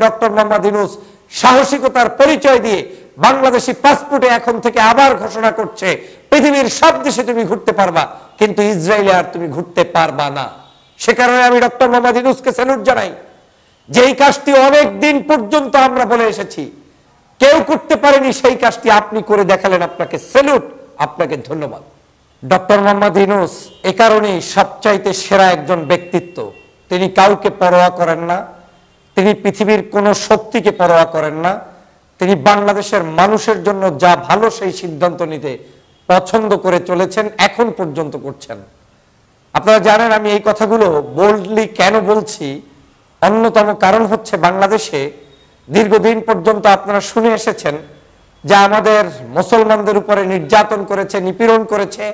Doctor Mohammad Yunus সাহসিকতার পরিচয় দিয়ে বাংলাদেশি পাসপোর্টে এখন থেকে আবার ঘোষণা করছে পৃথিবীর সব দেশে তুমি ঘুরতে পারবা, কিন্তু ইসরায়েলে আর তুমি ঘুরতে পারবা না। সে কারণে আমি ডক্টর মোহাম্মদ ইউনূসকে স্যালুট জানাই। যেই কাজটি অনেক দিন পর্যন্ত আমরা বলে এসেছি, কেউ করতে পারেনি, সেই কাজটি আপনি করে দেখালেন। আপনাকে স্যালুট, আপনাকে ধন্যবাদ। ডক্টর মোহাম্মদ ইউনূস এ কারণেই সবচাইতে সেরা একজন ব্যক্তিত্ব। তিনি কাউকে পরোয়া করেন না, তিনি পৃথিবীর কোনো শক্তিকে পরোয়া করেন না। তিনি বাংলাদেশের মানুষের জন্য যা ভালো সেই সিদ্ধান্ত নিতে পছন্দ করে চলেছেন, এখন পর্যন্ত করছেন। আপনারা জানেন আমি এই কথাগুলো বোল্ডলি কেন বলছি, অন্যতম কারণ হচ্ছে বাংলাদেশে দীর্ঘদিন পর্যন্ত আপনারা শুনে এসেছেন যে আমাদের মুসলমানদের উপরে নির্যাতন করেছে, নিপীড়ন করেছে,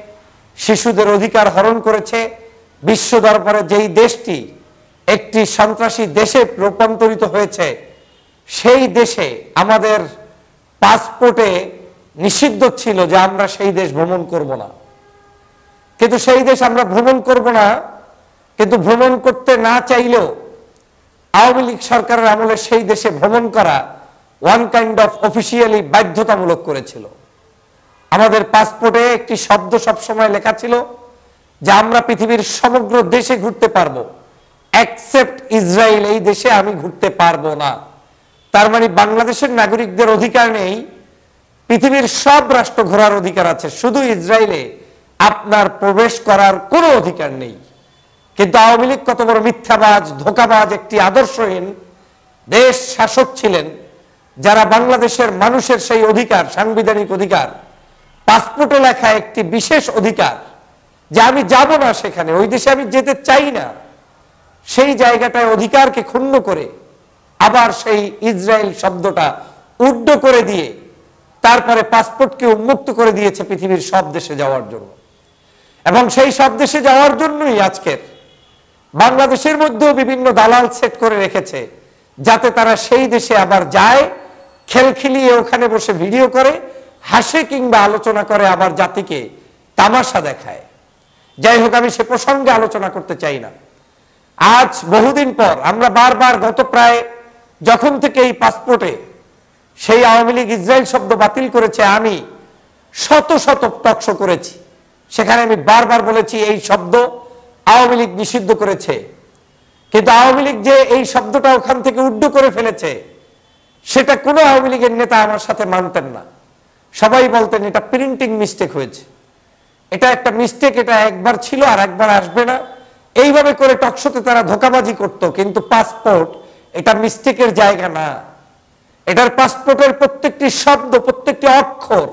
শিশুদের অধিকার হরণ করেছে। বিশ্ব দরবারে যেই দেশটি একটি সন্ত্রাসী দেশে রূপান্তরিত হয়েছে, সেই দেশে আমাদের পাসপোর্টে নিষিদ্ধ ছিল যে আমরা সেই দেশ ভ্রমণ করব না। কিন্তু সেই দেশ আমরা ভ্রমণ করব না, কিন্তু ভ্রমণ করতে না চাইলেও আওয়ামী লীগ সরকারের আমলে সেই দেশে ভ্রমণ করা ওয়ান কাইন্ড অফ অফিসিয়ালি বাধ্যতামূলক করেছিল। আমাদের পাসপোর্টে একটি শব্দ সবসময় লেখা ছিল যে আমরা পৃথিবীর সমগ্র দেশে ঘুরতে পারবো, এক্সেপ্ট ইসরায়েল, এই দেশে আমি ঘুরতে পারবো না। তার মানে বাংলাদেশের নাগরিকদের অধিকার নেই, পৃথিবীর সব রাষ্ট্র ঘোরার অধিকার আছে, শুধু ইসরায়েলে আপনার প্রবেশ করার কোনো অধিকার নেই। কিন্তু আওয়ামী লীগ কত বড় মিথ্যাবাজ, ধোঁকাবাজ, একটি আদর্শহীন দেশ শাসক ছিলেন, যারা বাংলাদেশের মানুষের সেই অধিকার, সাংবিধানিক অধিকার, পাসপোর্টে লেখা একটি বিশেষ অধিকার যে আমি যাব না সেখানে, ওই দেশে আমি যেতে চাই না, সেই জায়গাটায় অধিকারকে ক্ষুণ্ণ করে আবার সেই ইসরায়েল শব্দটা উড্ড করে দিয়ে তারপরে পাসপোর্টকে উন্মুক্ত করে দিয়েছে পৃথিবীর সব দেশে যাওয়ার জন্য। এবং সেই সব দেশে যাওয়ার জন্যই আজকের বাংলাদেশের মধ্যেও বিভিন্ন দালাল সেট করে রেখেছে, যাতে তারা সেই দেশে আবার যায়, খেলখিলিয়ে ওখানে বসে ভিডিও করে, হাসে কিংবা আলোচনা করে, আবার জাতিকে তামাশা দেখায়। যাই হোক, আমি সে প্রসঙ্গে আলোচনা করতে চাই না। আজ বহুদিন পর আমরা বারবার গত প্রায় যখন থেকে এই পাসপোর্টে সেই আওয়ামী লীগ ইসরায়েল শব্দ বাতিল করেছে, আমি শত শত টকশো করেছি, সেখানে আমি বারবার বলেছি এই শব্দ আওয়ামী লীগ নিষিদ্ধ করেছে। কিন্তু আওয়ামী লীগ যে এই শব্দটা ওখান থেকে উড্ড করে ফেলেছে, সেটা কোনো আওয়ামী লীগের নেতা আমার সাথে মানতেন না। সবাই বলতেন এটা প্রিন্টিং মিস্টেক হয়েছে, এটা একটা মিস্টেক, এটা একবার ছিল আর একবার আসবে না, এইভাবে করে টকশোতে তারা ধোঁকাবাজি করত। কিন্তু পাসপোর্ট এটা মিস্টেকের জায়গা না, এটার পাসপোর্টের প্রত্যেকটি শব্দ, প্রত্যেকটি অক্ষর,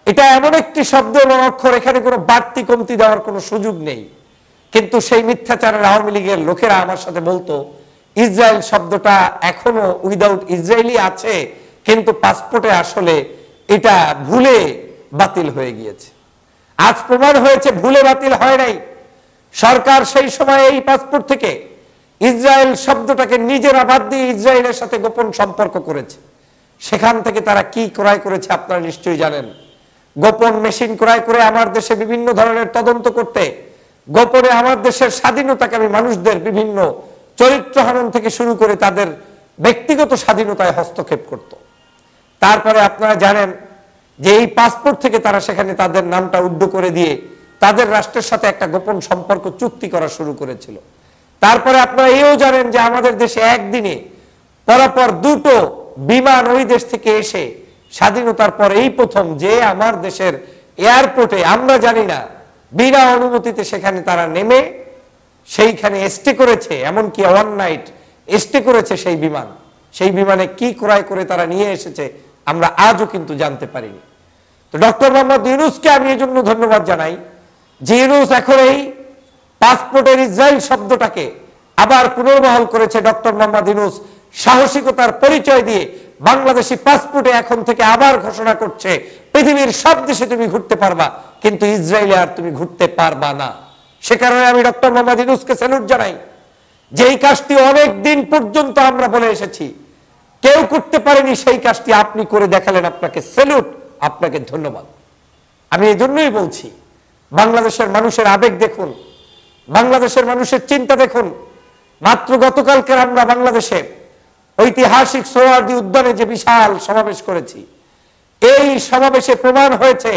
এটা এমন একটি শব্দ এবং অক্ষর, এখানে কোনো বাড়তি কমতি দেওয়ার কোনো সুযোগ নেই। কিন্তু সেই মিথ্যাচারের আওয়ামী লীগের লোকেরা আমার সাথে বলতো ইসরায়েল শব্দটা এখনো উইদাউট ইসরায়েলি আছে, কিন্তু পাসপোর্টে আসলে এটা ভুলে বাতিল হয়ে গিয়েছে। আজ প্রমাণ হয়েছে ভুলে বাতিল হয় নাই। সরকার সেই সময় এই পাসপোর্ট থেকে ইসরায়েল শব্দটাকে নিজেরা বাদ দিয়ে ইসরায়েলের সাথে গোপন সম্পর্ক করেছে। সেখান থেকে তারা কি ক্রয় করেছে আপনারা নিশ্চয়ই জানেন। গোপন মেশিন ক্রয় করে আমার দেশে বিভিন্ন ধরনের তদন্ত করতে, গোপনে আমার দেশের স্বাধীনতাকামী মানুষদের বিভিন্ন চরিত্র হনন থেকে শুরু করে তাদের ব্যক্তিগত স্বাধীনতায় হস্তক্ষেপ করত। তারপরে আপনারা জানেন যে এই পাসপোর্ট থেকে তারা সেখানে তাদের নামটা উড্ড করে দিয়ে তাদের রাষ্ট্রের সাথে একটা গোপন সম্পর্ক চুক্তি করা শুরু করেছিল। তারপরে আপনারা এও জানেন যে আমাদের দেশে একদিনে পরপর দুটো বিমান ওই দেশ থেকে এসে স্বাধীনতার পর এই প্রথম যে আমার দেশের এয়ারপোর্টে, আমরা জানি না, বিনা অনুমতিতে সেখানে তারা নেমে সেইখানে স্টে করেছে, এমনকি ওয়ান নাইট স্টে করেছে সেই বিমান। সেই বিমানে কি ক্রয় করে তারা নিয়ে এসেছে আমরা আজও কিন্তু জানতে পারিনি। তো ডক্টর মোহাম্মদ ইউনূসকে আমি এই জন্য ধন্যবাদ জানাই যে ইউনূস এখন এই পাসপোর্টের ইসরায়েল শব্দটাকে আবার পুনর্বহাল করেছে। ডক্টর মোহাম্মদ ইউনূস সাহসিকতার পরিচয় দিয়ে বাংলাদেশি পাসপোর্টে এখন থেকে আবার ঘোষণা করছে পৃথিবীর সব দেশে তুমি ঘুরতে পারবা, কিন্তু ইসরায়েলে আর তুমি ঘুরতে পারবা না। সে কারণে আমি ডক্টর মোহাম্মদ ইউনূসকে স্যালুট জানাই। যেই কাজটি অনেক দিন পর্যন্ত আমরা বলে এসেছি, কেউ করতে পারেনি, সেই কাজটি আপনি করে দেখালেন। আপনাকে স্যালুট, আপনাকে ধন্যবাদ। আমি এই জন্যই বলছি, বাংলাদেশের মানুষের আবেগ দেখুন, বাংলাদেশের মানুষের চিন্তা দেখুন। মাত্র গতকালকে আমরা বাংলাদেশে ঐতিহাসিক সোহরাওয়ার্দী উদ্যানে যে বিশাল সমাবেশ করেছি, এই সমাবেশে প্রমাণ হয়েছে,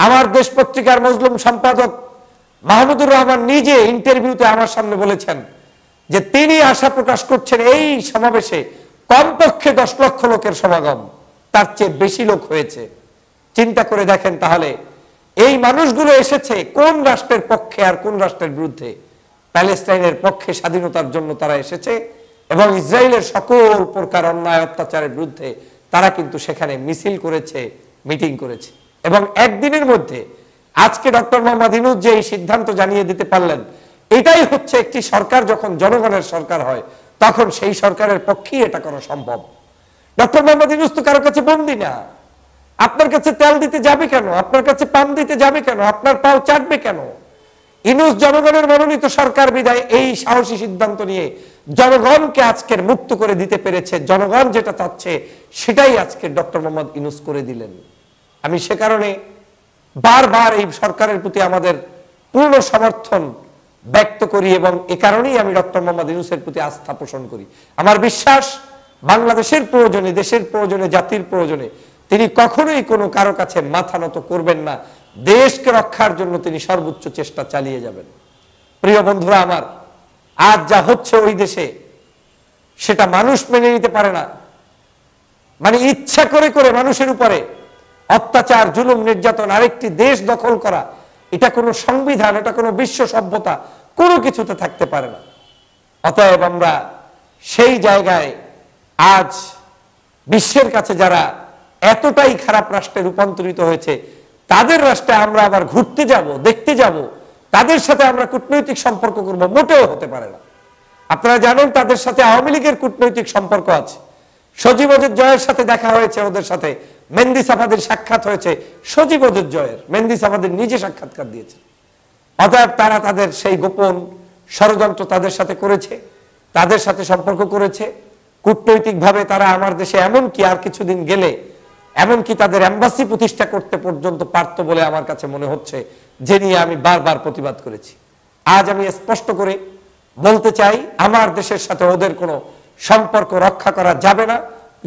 আমার দেশ পত্রিকার মজলুম সম্পাদক মাহমুদুর রহমান নিজে ইন্টারভিউতে আমার সামনে বলেছেন যে তিনি আশা প্রকাশ করছেন এই সমাবেশে কমপক্ষে 10 লক্ষ লোকের সমাগম, তার চেয়ে বেশি লোক হয়েছে। চিন্তা করে দেখেন তাহলে এই মানুষগুলো এসেছে কোন রাষ্ট্রের পক্ষে আর কোন রাষ্ট্রের বিরুদ্ধে? প্যালেস্টাইনের পক্ষে, স্বাধীনতার জন্য তারা এসেছে এবং ইসরায়েলের সকল প্রকার অন্যায় অত্যাচারের বিরুদ্ধে তারা কিন্তু সেখানে মিছিল করেছে, মিটিং করেছে। এবং একদিনের মধ্যে আজকে ডক্টর মোহাম্মদ ইউনূস যে এই সিদ্ধান্ত জানিয়ে দিতে পারলেন, এটাই হচ্ছে একটি সরকার যখন জনগণের সরকার হয় তখন সেই সরকারের পক্ষেই এটা করা সম্ভব। ডক্টর মোহাম্মদ ইউনূস তো কারো কাছে বন্দী না। আপনার কাছে তেল দিতে যাবে কেন? আপনার কাছে পান দিতে যাবে কেন? আপনার পাও চাটবে কেন? ইউনূস জনগণের মনোনীত সরকার বিদায় এই সাহসী সিদ্ধান্ত নিয়ে জনগণকে আজকের মুক্ত করে দিতে পেরেছে। জনগণ যেটা চাচ্ছে সেটাই আজকে ডক্টর মোহাম্মদ ইউনূস করে দিলেন। আমি সে কারণে বারবার এই সরকারের প্রতি আমাদের পূর্ণ সমর্থন ব্যক্ত করি এবং এ কারণেই আমি ডক্টর মোহাম্মদ ইউনূসের প্রতি আস্থা পোষণ করি। আমার বিশ্বাস বাংলাদেশের প্রয়োজনে, দেশের প্রয়োজনে, জাতির প্রয়োজনে তিনি কখনোই কোনো কারো কাছে মাথা নত করবেন না। দেশকে রক্ষার জন্য তিনি সর্বোচ্চ চেষ্টা চালিয়ে যাবেন। প্রিয় বন্ধুরা আমার, আজ যা হচ্ছে ওই দেশে সেটা মানুষ মেনে নিতে পারে না। মানে ইচ্ছা করে করে মানুষের উপরে অত্যাচার, জুলুম, নির্যাতন, আরেকটি দেশ দখল করা, এটা কোনো সংবিধান, এটা কোনো বিশ্ব সভ্যতা কোনো কিছুতে থাকতে পারে না। অতএব আমরা সেই জায়গায় আজ বিশ্বের কাছে যারা এতটাই খারাপ রাষ্ট্রে রূপান্তরিত হয়েছে, তাদের রাষ্ট্রে আমরা আবার ঘুরতে যাব, দেখতে যাব, তাদের সাথে আমরা কূটনৈতিক সম্পর্ক করব, মোটেও হতে পারে না। আপনারা জানেন তাদের সাথে আওয়ামী লীগের কূটনৈতিক সম্পর্ক আছে। সজীব ওজের জয়ের সাথে দেখা হয়েছে, ওদের সাথে মেহেদী সাফাদির সাক্ষাৎ হয়েছে। সজীব ওজের জয়ের, মেহেদী সাফাদির নিজে সাক্ষাৎকার দিয়েছে। অতএব তারা তাদের সেই গোপন ষড়যন্ত্র তাদের সাথে করেছে, তাদের সাথে সম্পর্ক করেছে কূটনৈতিকভাবে। তারা আমার দেশে এমনকি আর কিছুদিন গেলে এমনকি তাদের এম্বাসি প্রতিষ্ঠা করতে পর্যন্ত পারত বলে আমার কাছে মনে হচ্ছে, যে নিয়ে আমি বারবার প্রতিবাদ করেছি। আজ আমি স্পষ্ট করে বলতে চাই, আমার দেশের সাথে ওদের কোনো সম্পর্ক রক্ষা করা যাবে না।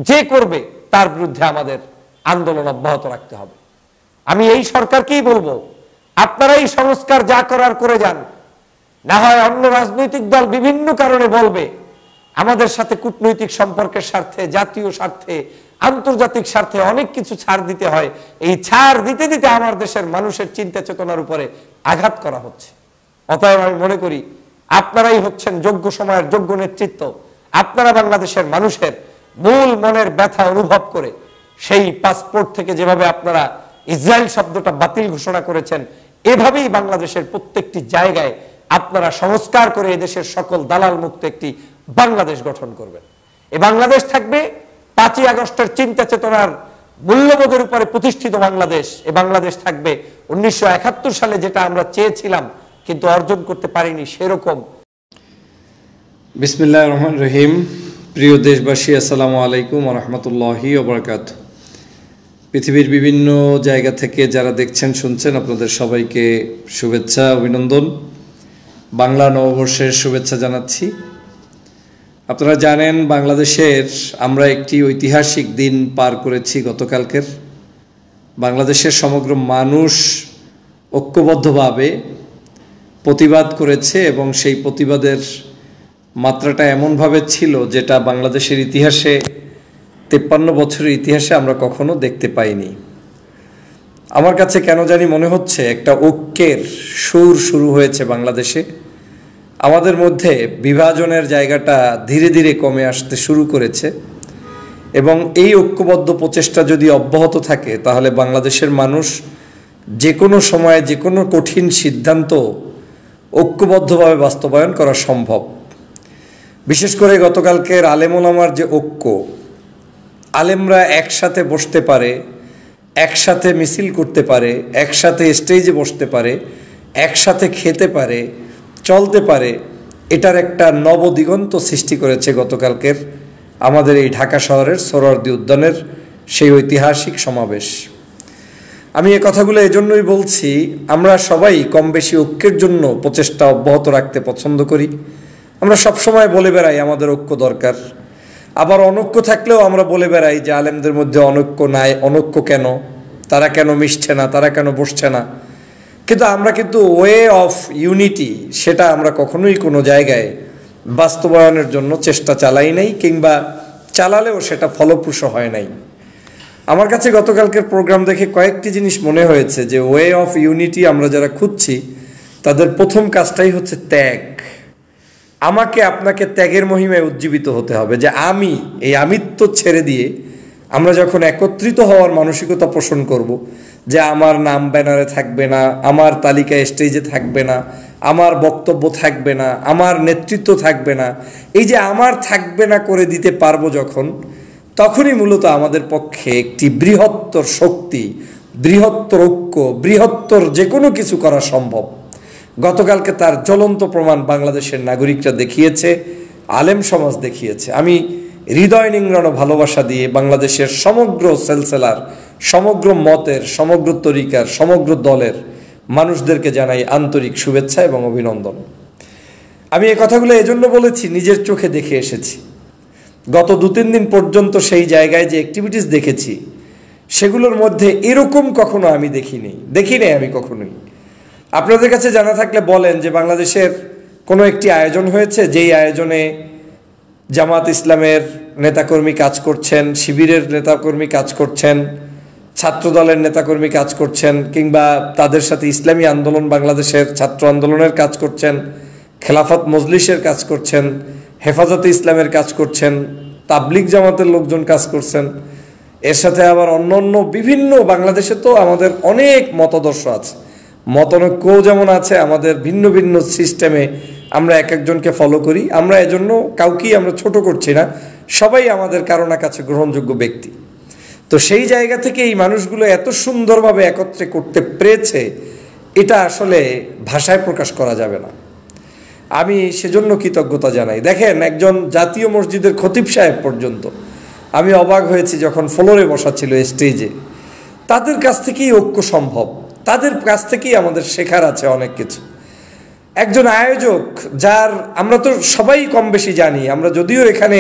যে করবে তার বিরুদ্ধে আমাদের আন্দোলন অব্যাহত রাখতে হবে। আমি এই সরকারকেই বলবো, আপনারা এই সংস্কার যা করার করে যান, না হয় অন্য রাজনৈতিক দল বিভিন্ন কারণে বলবে আমাদের সাথে কূটনৈতিক সম্পর্কের স্বার্থে, জাতীয় স্বার্থে, আন্তর্জাতিক স্বার্থে অনেক কিছু ছাড় দিতে হয়। এই ছাড় দিতে দিতে আমার দেশের মানুষের চিন্তা চেতনার উপরে আঘাত করা হচ্ছে। অতএব আমি মনে করি আপনারাই হচ্ছেন যোগ্য সময়ের যোগ্য নেতৃত্ব। আপনারা বাংলাদেশের মানুষের মূল মনের ব্যথা অনুভব করে সেই পাসপোর্ট থেকে যেভাবে আপনারা ইসরায়েল শব্দটা বাতিল ঘোষণা করেছেন, এভাবেই বাংলাদেশের প্রত্যেকটি জায়গায় আপনারা সংস্কার করে এদেশের সকল দালাল মুক্ত একটি বাংলাদেশ গঠন করবেন। এই বাংলাদেশ থাকবে 5ই আগস্টের চিন্তা চেতনার মূল্যবোধের উপরে প্রতিষ্ঠিত বাংলাদেশ। এই বাংলাদেশ থাকবে 1971 সালে যেটা আমরা চেয়েছিলাম কিন্তু অর্জন করতে পারিনি সেরকম। বিসমিল্লাহির রহমানির রহিম। প্রিয় দেশবাসী, আসসালামু আলাইকুম ওয়া রাহমাতুল্লাহি ওয়া বারাকাতুহু। পৃথিবীর বিভিন্ন জায়গা থেকে যারা দেখছেন, শুনছেন, আপনাদের সবাইকে শুভেচ্ছা, অভিনন্দন, বাংলা নববর্ষের শুভেচ্ছা জানাচ্ছি। আপনারা জানেন বাংলাদেশের আমরা একটি ঐতিহাসিক দিন পার করেছি গতকালকের। বাংলাদেশের সমগ্র মানুষ ঐক্যবদ্ধভাবে প্রতিবাদ করেছে এবং সেই প্রতিবাদের মাত্রাটা এমনভাবে ছিল যেটা বাংলাদেশের ইতিহাসে, 53 বছরের ইতিহাসে আমরা কখনো দেখতে পাইনি। আমার কাছে কেন জানি মনে হচ্ছে একটা ঐক্যের সুর শুরু হয়েছে বাংলাদেশে। আমাদের মধ্যে বিভাজনের জায়গাটা ধীরে ধীরে কমে আসতে শুরু করেছে এবং এই ঐক্যবদ্ধ প্রচেষ্টা যদি অব্যাহত থাকে তাহলে বাংলাদেশের মানুষ যে কোনো সময়ে যে কোনো কঠিন সিদ্ধান্ত ঐক্যবদ্ধভাবে বাস্তবায়ন করা সম্ভব। বিশেষ করে গতকালকের আলেম ওলামার যে ঐক্য, আলেমরা একসাথে বসতে পারে, একসাথে মিছিল করতে পারে, একসাথে স্টেজে বসতে পারে, একসাথে খেতে পারে, চলতে পারে, এটার একটা নবদিগন্ত সৃষ্টি করেছে গতকালকের আমাদের এই ঢাকা শহরের সোহরাওয়ার্দী উদ্যানের সেই ঐতিহাসিক সমাবেশ। আমি এই কথাগুলো এজন্যই বলছি, আমরা সবাই কম বেশি ঐক্যের জন্য প্রচেষ্টা অব্যাহত রাখতে পছন্দ করি। আমরা সবসময় বলে বেড়াই আমাদের ঐক্য দরকার। আবার অনৈক্য থাকলেও আমরা বলে বেড়াই যে আলেমদের মধ্যে অনৈক্য নাই, অনৈক্য কেন, তারা কেন মিশছে না, তারা কেন বসছে না। কিন্তু আমরা কিন্তু ওয়ে অফ ইউনিটি সেটা আমরা কখনোই কোনো জায়গায় বাস্তবায়নের জন্য চেষ্টা চালাই নাই, কিংবা চালালেও সেটা ফলপ্রসূ হয় নাই। আমার কাছে গতকালকের প্রোগ্রাম দেখে কয়েকটি জিনিস মনে হয়েছে যে ওয়ে অফ ইউনিটি আমরা যারা খুঁজছি তাদের প্রথম কাজটাই হচ্ছে ত্যাগ। আমাকে আপনাকে ত্যাগের মহিমায় উজ্জীবিত হতে হবে, যে আমি এই আমিত্ব ছেড়ে দিয়ে আমরা যখন একত্রিত হওয়ার মানসিকতা পোষণ করব, যে আমার নাম ব্যানারে থাকবে না, আমার তালিকা স্টেজে থাকবে না, আমার বক্তব্য থাকবে না, আমার নেতৃত্ব থাকবে না, এই যে আমার থাকবে না করে দিতে পারবো যখন, তখনই মূলত আমাদের পক্ষে একটি বৃহত্তর শক্তি, বৃহত্তর ঐক্য, বৃহত্তর যে কোনো কিছু করা সম্ভব। গতকালকে তার জ্বলন্ত প্রমাণ বাংলাদেশের নাগরিকরা দেখিয়েছে, আলেম সমাজ দেখিয়েছে। আমি হৃদয় নিংড়ানো ভালোবাসা দিয়ে বাংলাদেশের সমগ্র সেলসেলার, সমগ্র মতের, সমগ্র তরিকার, সমগ্র দলের মানুষদেরকে জানাই আন্তরিক শুভেচ্ছা এবং অভিনন্দন। আমি এই কথাগুলো এজন্য বলেছি, নিজের চোখে দেখে এসেছি। গত 2-3 দিন পর্যন্ত সেই জায়গায় যে অ্যাক্টিভিটিস দেখেছি সেগুলোর মধ্যে এরকম কখনো আমি দেখি নাই আমি কখনোই। আপনাদের কাছে জানা থাকলে বলেন যে বাংলাদেশের কোনো একটি আয়োজন হয়েছে যেই আয়োজনে জামাত ইসলামের নেতাকর্মী কাজ করছেন, শিবিরের নেতাকর্মী কাজ করছেন, ছাত্রদলের নেতাকর্মী কাজ করছেন, কিংবা তাদের সাথে ইসলামী আন্দোলন, বাংলাদেশের ছাত্র আন্দোলনের কাজ করছেন, খেলাফত মজলিসের কাজ করছেন, হেফাজতে ইসলামের কাজ করছেন, তাবলিগ জামাতের লোকজন কাজ করছেন, এর সাথে আবার অন্য বিভিন্ন, বাংলাদেশে তো আমাদের অনেক মতাদর্শ আছে, মতানৈক্যও যেমন আছে, আমাদের ভিন্ন ভিন্ন সিস্টেমে আমরা এক একজনকে ফলো করি। আমরা এজন্য কাউকেই আমরা ছোট করছি না, সবাই আমাদের কারো না কাছে গ্রহণযোগ্য ব্যক্তি। তো সেই জায়গা থেকে এই মানুষগুলো এত সুন্দরভাবে একত্রে করতে পেরেছে, এটা আসলে ভাষায় প্রকাশ করা যাবে না। আমি সেজন্য কৃতজ্ঞতা জানাই। দেখেন, একজন জাতীয় মসজিদের খতিব সাহেব পর্যন্ত আমি অবাক হয়েছি যখন ফ্লোরে বসা ছিল স্টেজে। তাদের কাছ থেকেই ঐক্য সম্ভব, তাদের কাছ থেকেই আমাদের শেখার আছে অনেক কিছু। একজন আয়োজক, যার আমরা তো সবাই কম বেশি জানি, আমরা যদিও এখানে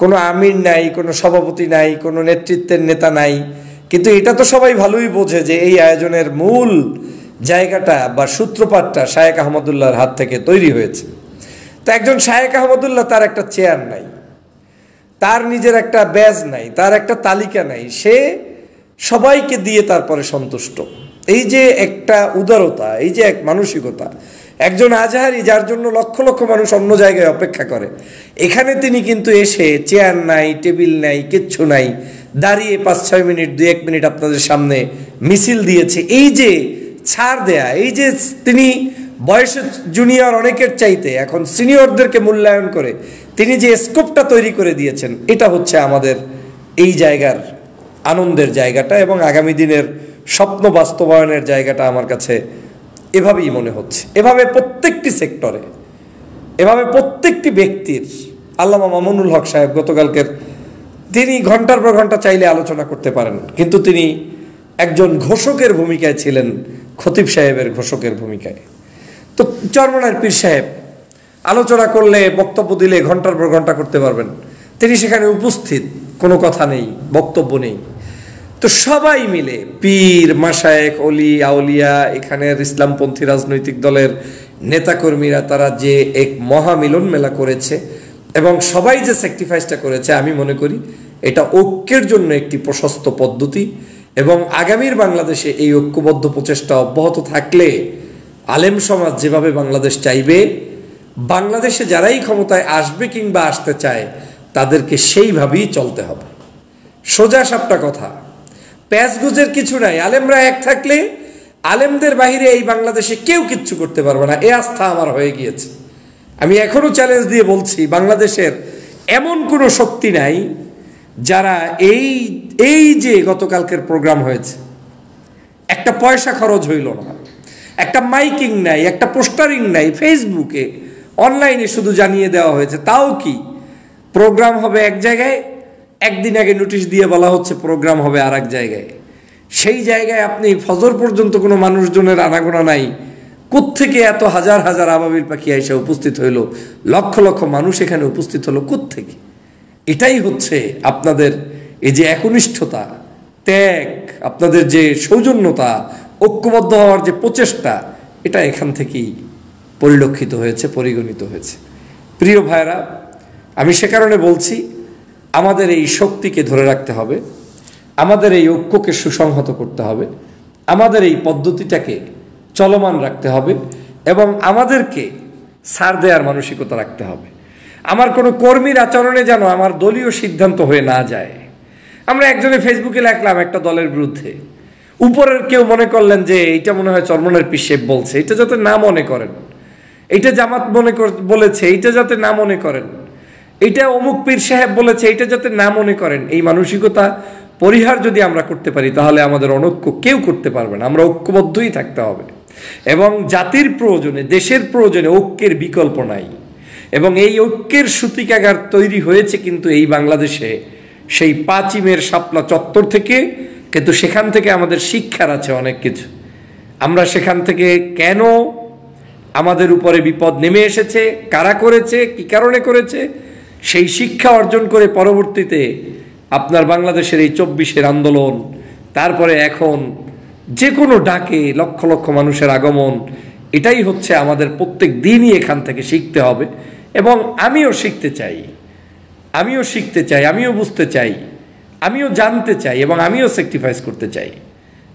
কোনো আমির নাই, কোনো সভাপতি নাই, কোনো নেতৃত্বের নেতা নাই, কিন্তু এটা তো সবাই ভালোই বোঝে যে এই আয়োজনের মূল জায়গাটা বা সূত্রপাতটা শায়েখ আহমদুল্লাহর হাত থেকে তৈরি হয়েছে। তো একজন শায়েখ আহমদুল্লাহ, তার একটা চেয়ার নাই, তার নিজের একটা ব্যাজ নাই, তার একটা তালিকা নাই, সে সবাইকে দিয়ে তারপরে সন্তুষ্ট। এই যে একটা উদারতা, এই যে এক মানসিকতা, একজন আজহারি যার জন্য লক্ষ লক্ষ মানুষ অন্য জায়গায় অপেক্ষা করে, এখানে তিনি কিন্তু এসে চেয়ার নাই, টেবিল নাই, কিচ্ছু নাই, দাঁড়িয়ে 5-6 মিনিট, 2-1 মিনিট আপনাদের সামনে মিছিল দিয়েছে। এই যে ছাড় দেয়া, এই যে তিনি বয়সে জুনিয়র অনেকের চাইতে এখন সিনিয়রদেরকে মূল্যায়ন করে তিনি যে স্কোপটা তৈরি করে দিয়েছেন, এটা হচ্ছে আমাদের এই জায়গার আনন্দের জায়গাটা এবং আগামী দিনের স্বপ্ন বাস্তবায়নের জায়গাটা আমার কাছে এভাবেই মনে হচ্ছে। এভাবে প্রত্যেকটি সেক্টরে, এভাবে প্রত্যেকটি ব্যক্তির, আল্লামা মামুনুল হক সাহেব গতকালকের, তিনি ঘন্টার পর ঘন্টা চাইলে আলোচনা করতে পারেন, কিন্তু তিনি একজন ঘোষকের ভূমিকায় ছিলেন, খতিব সাহেবের ঘোষকের ভূমিকায়। তো চরমনার পীর সাহেব আলোচনা করলে, বক্তব্য দিলে ঘন্টার পর ঘন্টা করতে পারবেন, তিনি সেখানে উপস্থিত, কোনো কথা নেই, বক্তব্য নেই। তো সবাই মিলে, পীর, মাশায়েখ, অলি, আউলিয়া, এখানের ইসলামপন্থী রাজনৈতিক দলের নেতাকর্মীরা, তারা যে এক মহামিলন মেলা করেছে এবং সবাই যে স্যাক্রিফাইসটা করেছে, আমি মনে করি এটা ঐক্যের জন্য একটি প্রশস্ত পদ্ধতি। এবং আগামীর বাংলাদেশে এই ঐক্যবদ্ধ প্রচেষ্টা অব্যাহত থাকলে আলেম সমাজ যেভাবে বাংলাদেশ চাইবে, বাংলাদেশে যারাই ক্ষমতায় আসবে কিংবা আসতে চায়, তাদেরকে সেইভাবেই চলতে হবে। সোজা সাপটা কথা, প্যাঁচগুজের কিছু নাই। আলেমরা এক থাকলে আলেমদের বাহিরে এই বাংলাদেশে কেউ কিচ্ছু করতে পারবে না, এ আস্থা আমার হয়ে গিয়েছে। আমি এখনো চ্যালেঞ্জ দিয়ে বলছি, বাংলাদেশের এমন কোনো শক্তি নাই যারা এই যে গতকালকের প্রোগ্রাম হয়েছে, একটা পয়সা খরচ হইল না, একটা মাইকিং নাই, একটা পোস্টারিং নাই, ফেসবুকে অনলাইনে শুধু জানিয়ে দেওয়া হয়েছে। তাও কি, প্রোগ্রাম হবে এক জায়গায়, একদিন আগে নোটিশ দিয়ে বলা হচ্ছে প্রোগ্রাম হবে আর এক জায়গায়। সেই জায়গায় আপনি ফজর পর্যন্ত কোনো মানুষজনের আনাগোনা নাই, কোত্থেকে এত হাজার হাজার আবাবিল পাখি এসে উপস্থিত হইল, লক্ষ লক্ষ মানুষ এখানে উপস্থিত হলো কোত্থেকে? এটাই হচ্ছে আপনাদের এই যে একনিষ্ঠতা, ত্যাগ, আপনাদের যে সৌজন্যতা, ঐক্যবদ্ধ হওয়ার যে প্রচেষ্টা, এটা এখান থেকেই পরিলক্ষিত হয়েছে, পরিগণিত হয়েছে। প্রিয় ভাইরা, আমি সে কারণে বলছি, আমাদের এই শক্তিকে ধরে রাখতে হবে, আমাদের এই ঐক্যকে সুসংহত করতে হবে, আমাদের এই পদ্ধতিটাকে চলমান রাখতে হবে এবং আমাদেরকে ছাড় দেওয়ার মানসিকতা রাখতে হবে। আমার কোনো কর্মীর আচরণে যেন আমার দলীয় সিদ্ধান্ত হয়ে না যায়। আমরা একজনে ফেসবুকে লিখলাম একটা দলের বিরুদ্ধে, উপরের কেউ মনে করলেন যে এইটা মনে হয় চরমনের পীর সাহেব বলছে, এটা যাতে না মনে করেন, এইটা জামাত বলেছে, এইটা যাতে না মনে করেন, এইটা অমুক পীর সাহেব বলেছে, এইটা যাতে না মনে করেন। এই মানসিকতা পরিহার যদি আমরা করতে পারি, তাহলে আমাদের অনৈক্য কেউ করতে পারবে না। আমরা ঐক্যবদ্ধই থাকতে হবে এবং জাতির প্রয়োজনে, দেশের প্রয়োজনে ঐক্যের বিকল্প নাই। এবং এই ঐক্যের সূতিকাগার তৈরি হয়েছে কিন্তু এই বাংলাদেশে সেই 5ই মের শাপলা চত্বর থেকে। কিন্তু সেখান থেকে আমাদের শিক্ষার আছে অনেক কিছু। আমরা সেখান থেকে কেন আমাদের উপরে বিপদ নেমে এসেছে, কারা করেছে, কি কারণে করেছে, সেই শিক্ষা অর্জন করে পরবর্তীতে আপনার বাংলাদেশের এই 24-এর আন্দোলন, তারপরে এখন যে কোনো ডাকে লক্ষ লক্ষ মানুষের আগমন, এটাই হচ্ছে আমাদের প্রত্যেক দিনই এখান থেকে শিখতে হবে। এবং আমিও শিখতে চাই, আমিও বুঝতে চাই, আমিও জানতে চাই এবং আমিও স্যাক্রিফাইস করতে চাই।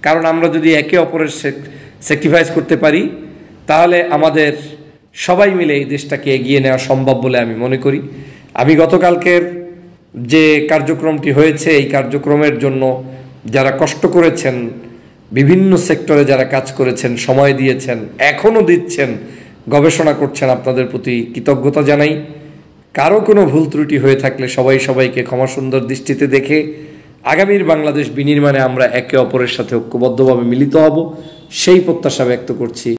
কারণ আমরা যদি একে অপরের স্যাক্রিফাইস করতে পারি, তাহলে আমাদের সবাই মিলে এই দেশটাকে এগিয়ে নেওয়া সম্ভব বলে আমি মনে করি। আমি গতকালকের যে কার্যক্রমটি হয়েছে, এই কার্যক্রমের জন্য যারা কষ্ট করেছেন, বিভিন্ন সেক্টরে যারা কাজ করেছেন, সময় দিয়েছেন, এখনও দিচ্ছেন, গবেষণা করছেন, আপনাদের প্রতি কৃতজ্ঞতা জানাই। কারো কোনো ভুল ত্রুটি হয়ে থাকলে সবাইকে ক্ষমা সুন্দর দৃষ্টিতে দেখে আগামীর বাংলাদেশ বিনির্মাণে আমরা একে অপরের সাথে ঐক্যবদ্ধভাবে মিলিত হব, সেই প্রত্যাশা ব্যক্ত করছি।